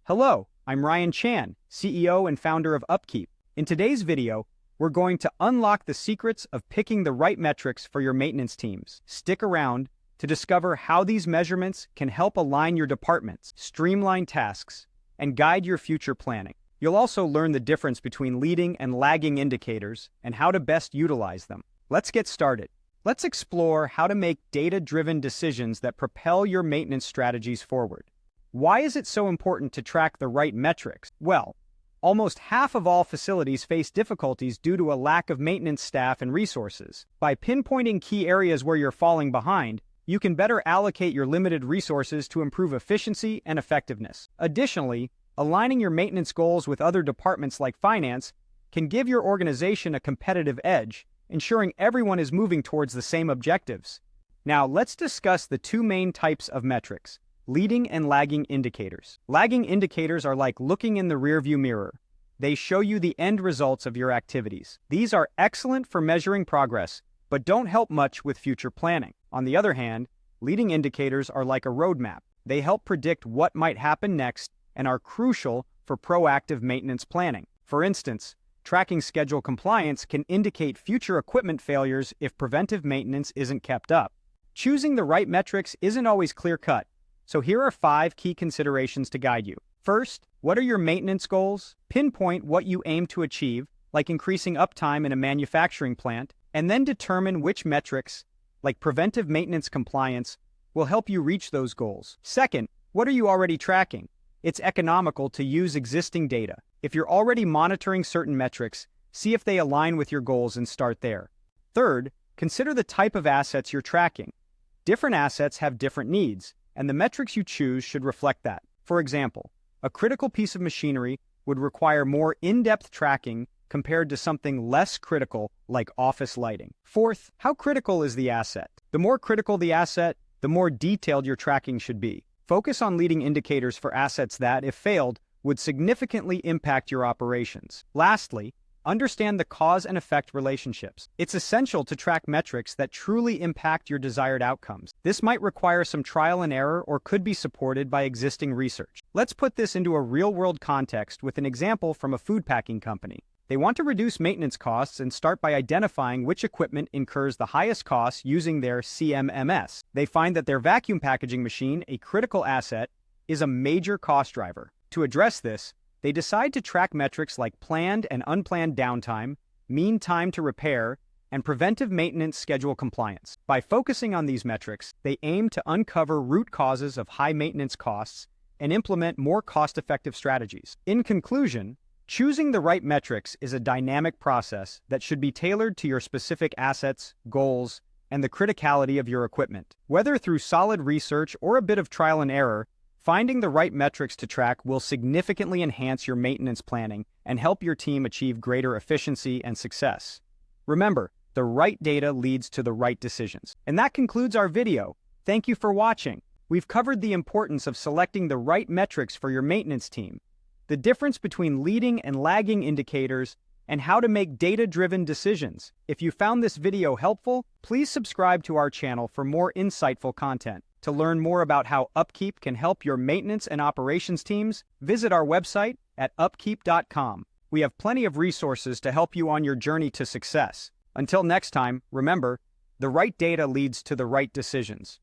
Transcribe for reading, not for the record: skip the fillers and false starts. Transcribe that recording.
Hello, I'm Ryan Chan, CEO and founder of UpKeep. In today's video, we're going to unlock the secrets of picking the right metrics for your maintenance teams. Stick around to discover how these measurements can help align your departments, streamline tasks, and guide your future planning. You'll also learn the difference between leading and lagging indicators and how to best utilize them. Let's get started. Let's explore how to make data-driven decisions that propel your maintenance strategies forward. Why is it so important to track the right metrics? Well, almost half of all facilities face difficulties due to a lack of maintenance staff and resources. By pinpointing key areas where you're falling behind, you can better allocate your limited resources to improve efficiency and effectiveness. Additionally, aligning your maintenance goals with other departments like finance can give your organization a competitive edge, ensuring everyone is moving towards the same objectives. Now, let's discuss the two main types of metrics: leading and lagging indicators. Lagging indicators are like looking in the rearview mirror. They show you the end results of your activities. These are excellent for measuring progress, but don't help much with future planning. On the other hand, leading indicators are like a roadmap. They help predict what might happen next and are crucial for proactive maintenance planning. For instance, tracking schedule compliance can indicate future equipment failures if preventive maintenance isn't kept up. Choosing the right metrics isn't always clear-cut, so here are 5 key considerations to guide you. First, what are your maintenance goals? Pinpoint what you aim to achieve, like increasing uptime in a manufacturing plant, and then determine which metrics, like preventive maintenance compliance, will help you reach those goals. Second, what are you already tracking? It's economical to use existing data. If you're already monitoring certain metrics, see if they align with your goals and start there. Third, consider the type of assets you're tracking. Different assets have different needs, and the metrics you choose should reflect that. For example, a critical piece of machinery would require more in-depth tracking compared to something less critical like office lighting. Fourth, how critical is the asset? The more critical the asset, the more detailed your tracking should be. Focus on leading indicators for assets that, if failed, would significantly impact your operations. Lastly, understand the cause and effect relationships. It's essential to track metrics that truly impact your desired outcomes. This might require some trial and error or could be supported by existing research. Let's put this into a real-world context with an example from a food packing company. They want to reduce maintenance costs and start by identifying which equipment incurs the highest costs using their CMMS. They find that their vacuum packaging machine, a critical asset, is a major cost driver. To address this, they decide to track metrics like planned and unplanned downtime, mean time to repair, and preventive maintenance schedule compliance. By focusing on these metrics, they aim to uncover root causes of high maintenance costs and implement more cost-effective strategies. In conclusion, choosing the right metrics is a dynamic process that should be tailored to your specific assets, goals, and the criticality of your equipment. Whether through solid research or a bit of trial and error, finding the right metrics to track will significantly enhance your maintenance planning and help your team achieve greater efficiency and success. Remember, the right data leads to the right decisions. And that concludes our video. Thank you for watching. We've covered the importance of selecting the right metrics for your maintenance team, the difference between leading and lagging indicators, and how to make data-driven decisions. If you found this video helpful, please subscribe to our channel for more insightful content. To learn more about how UpKeep can help your maintenance and operations teams, visit our website at upkeep.com. We have plenty of resources to help you on your journey to success. Until next time, remember, the right data leads to the right decisions.